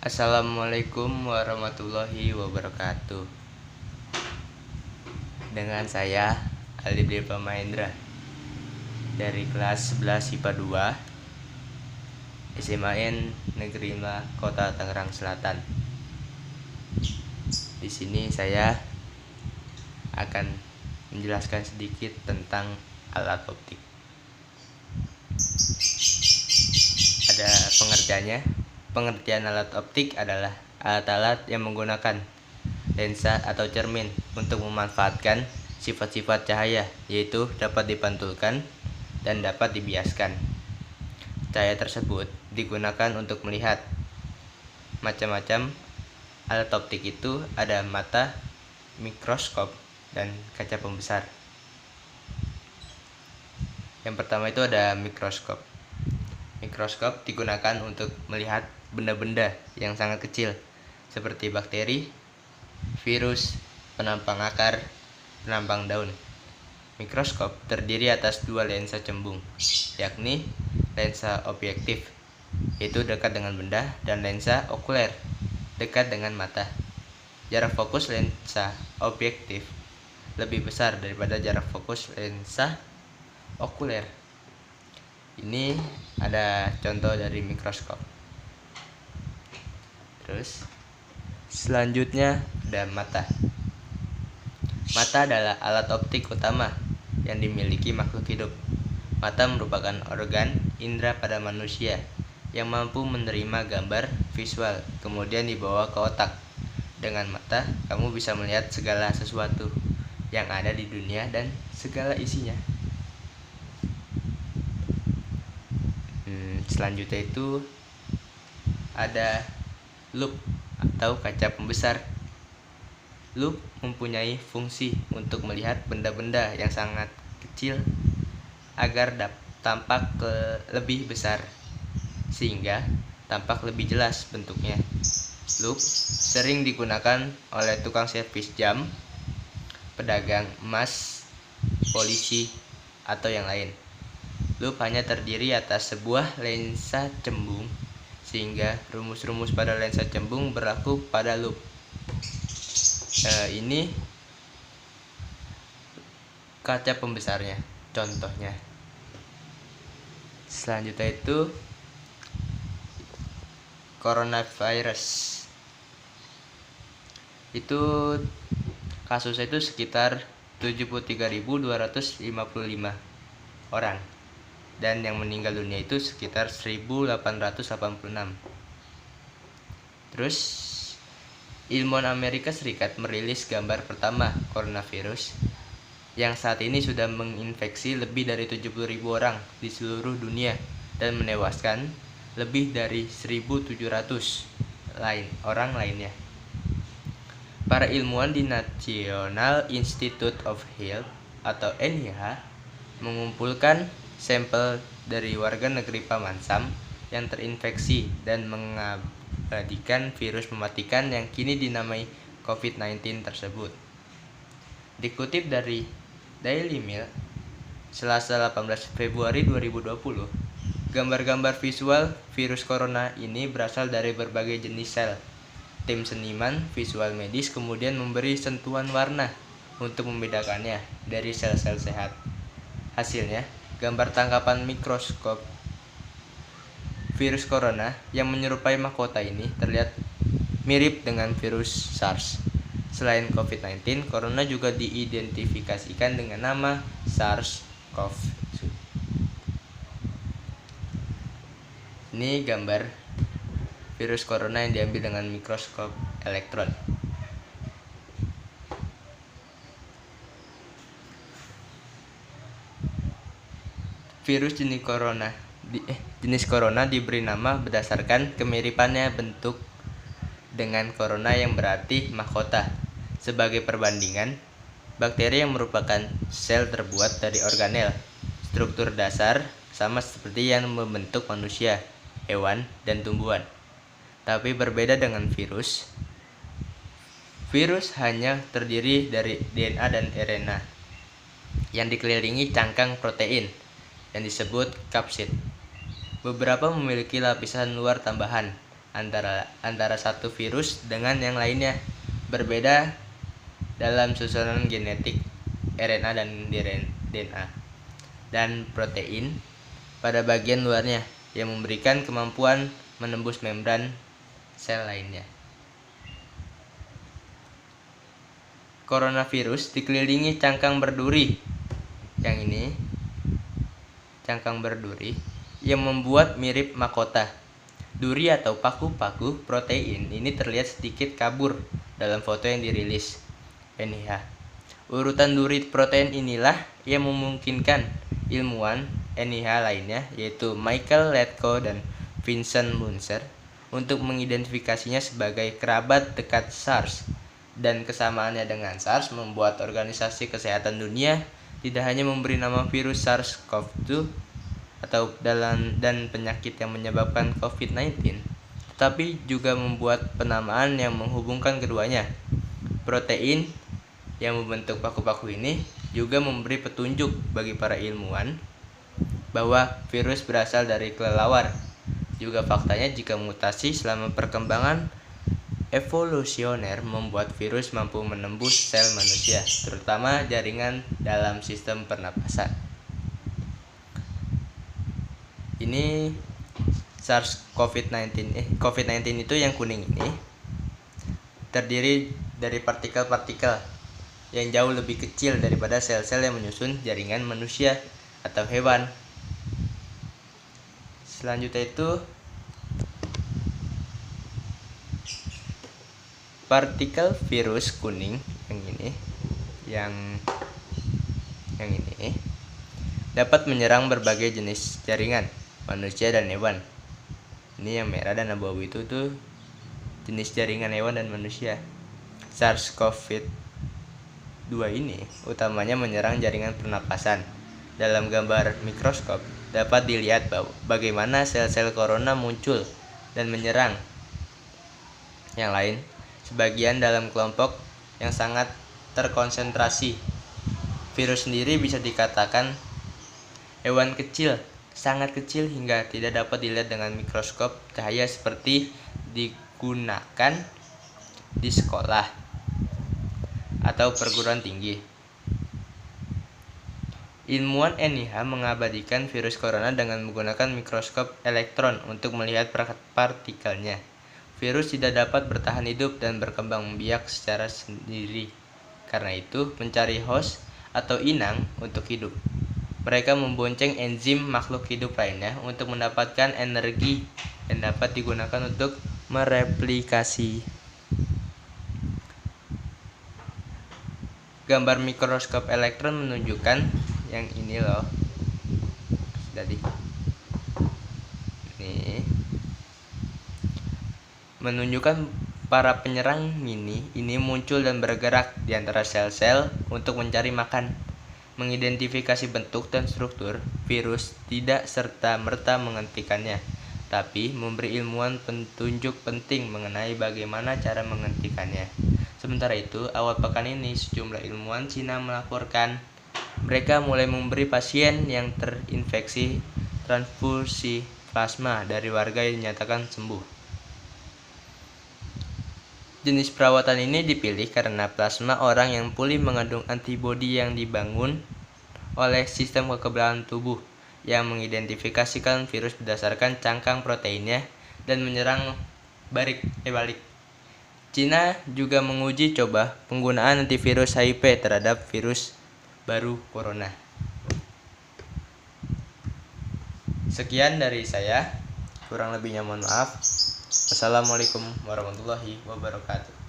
Assalamualaikum warahmatullahi wabarakatuh. Dengan saya Alif Deva Mahendra dari kelas 11 IPA 2 SMAN Negeri 5 Kota Tangerang Selatan. Di sini saya akan menjelaskan sedikit tentang alat optik. Ada pengertiannya. Pengertian alat optik adalah alat-alat yang menggunakan lensa atau cermin untuk memanfaatkan sifat-sifat cahaya, yaitu dapat dipantulkan dan dapat dibiaskan. Cahaya tersebut digunakan untuk melihat. Macam-macam alat optik itu ada mata, mikroskop, dan kaca pembesar. Yang pertama itu ada mikroskop. Mikroskop digunakan untuk melihat benda-benda yang sangat kecil seperti bakteri, virus, penampang akar, penampang daun. Mikroskop terdiri atas dua lensa cembung, yakni lensa objektif, yaitu dekat dengan benda, dan lensa okuler, dekat dengan mata. Jarak fokus lensa objektif lebih besar daripada jarak fokus lensa okuler. Ini ada contoh dari mikroskop. Terus selanjutnya ada mata. Mata adalah alat optik utama yang dimiliki makhluk hidup. Mata merupakan organ indera pada manusia yang mampu menerima gambar visual, kemudian dibawa ke otak. Dengan mata, kamu bisa melihat segala sesuatu yang ada di dunia dan segala isinya. Selanjutnya itu ada lup atau kaca pembesar. Lup mempunyai fungsi untuk melihat benda-benda yang sangat kecil agar tampak lebih besar, sehingga tampak lebih jelas bentuknya. Lup sering digunakan oleh tukang servis jam, pedagang emas, polisi, atau yang lain. Lup hanya terdiri atas sebuah lensa cembung, sehingga rumus-rumus pada lensa cembung berlaku pada lup. Ini kaca pembesarnya, contohnya. Selanjutnya itu coronavirus. Itu kasusnya itu sekitar 73.255 orang, dan yang meninggal dunia itu sekitar 1.886. Terus ilmuwan Amerika Serikat merilis gambar pertama coronavirus yang saat ini sudah menginfeksi lebih dari 70.000 orang di seluruh dunia dan menewaskan lebih dari 1.700 orang lainnya. Para ilmuwan di National Institute of Health atau NIH mengumpulkan sampel dari warga negeri Paman Sam yang terinfeksi dan mengabadikan virus mematikan yang kini dinamai COVID-19 tersebut. Dikutip dari Daily Mail, Selasa 18 Februari 2020, gambar-gambar visual virus corona ini berasal dari berbagai jenis sel. Tim seniman visual medis kemudian memberi sentuhan warna untuk membedakannya dari sel-sel sehat. Hasilnya, gambar tangkapan mikroskop virus corona yang menyerupai mahkota ini terlihat mirip dengan virus SARS. Selain COVID-19, corona juga diidentifikasikan dengan nama SARS-CoV. Ini gambar virus corona yang diambil dengan mikroskop elektron. Virus jenis corona diberi nama berdasarkan kemiripannya bentuk dengan corona yang berarti mahkota. Sebagai perbandingan, bakteri yang merupakan sel terbuat dari organel, struktur dasar sama seperti yang membentuk manusia, hewan, dan tumbuhan. Tapi berbeda dengan virus. Virus hanya terdiri dari DNA dan RNA yang dikelilingi cangkang protein yang disebut kapsid. Beberapa memiliki lapisan luar tambahan antara satu virus dengan yang lainnya. Berbeda dalam susunan genetik RNA dan DNA dan protein pada bagian luarnya yang memberikan kemampuan menembus membran sel lainnya. Coronavirus dikelilingi cangkang berduri. Yang ini cangkang berduri yang membuat mirip mahkota. Duri atau paku-paku protein ini terlihat sedikit kabur dalam foto yang dirilis NIH. Urutan duri protein inilah yang memungkinkan ilmuwan NIH lainnya, yaitu Michael Letko dan Vincent Munzer, untuk mengidentifikasinya sebagai kerabat dekat SARS. Dan kesamaannya dengan SARS membuat Organisasi Kesehatan Dunia tidak hanya memberi nama virus SARS-CoV-2 dan penyakit yang menyebabkan COVID-19, tetapi juga membuat penamaan yang menghubungkan keduanya. Protein yang membentuk paku-paku ini juga memberi petunjuk bagi para ilmuwan bahwa virus berasal dari kelelawar. Juga faktanya jika mutasi selama perkembangan evolusioner membuat virus mampu menembus sel manusia, terutama jaringan dalam sistem pernapasan. Ini COVID-19 itu yang kuning ini terdiri dari partikel-partikel yang jauh lebih kecil daripada sel-sel yang menyusun jaringan manusia atau hewan. Selanjutnya itu partikel virus kuning yang ini dapat menyerang berbagai jenis jaringan manusia dan hewan. Ini yang merah dan abu-abu itu tuh jenis jaringan hewan dan manusia. SARS-CoV-2 ini utamanya menyerang jaringan pernapasan. Dalam gambar mikroskop dapat dilihat bagaimana sel-sel corona muncul dan menyerang yang lain, sebagian dalam kelompok yang sangat terkonsentrasi. Virus sendiri bisa dikatakan hewan kecil, sangat kecil hingga tidak dapat dilihat dengan mikroskop cahaya seperti digunakan di sekolah atau perguruan tinggi. Ilmuwan NIH mengabadikan virus corona dengan menggunakan mikroskop elektron untuk melihat partikelnya. Virus tidak dapat bertahan hidup dan berkembang biak secara sendiri. Karena itu, mencari host atau inang untuk hidup. Mereka membonceng enzim makhluk hidup lainnya untuk mendapatkan energi yang dapat digunakan untuk mereplikasi. Gambar mikroskop elektron menunjukkan yang ini loh. Jadi ini menunjukkan para penyerang mini ini muncul dan bergerak di antara sel-sel untuk mencari makan. Mengidentifikasi bentuk dan struktur virus tidak serta-merta menghentikannya, tapi memberi ilmuwan petunjuk penting mengenai bagaimana cara menghentikannya. Sementara itu, awal pekan ini sejumlah ilmuwan Cina melaporkan mereka mulai memberi pasien yang terinfeksi transfusi plasma dari warga yang dinyatakan sembuh. Jenis perawatan ini dipilih karena plasma orang yang pulih mengandung antibodi yang dibangun oleh sistem kekebalan tubuh yang mengidentifikasikan virus berdasarkan cangkang proteinnya dan menyerang balik. Cina juga menguji coba penggunaan antivirus HIV terhadap virus baru corona. Sekian dari saya, kurang lebihnya mohon maaf. Assalamualaikum warahmatullahi wabarakatuh.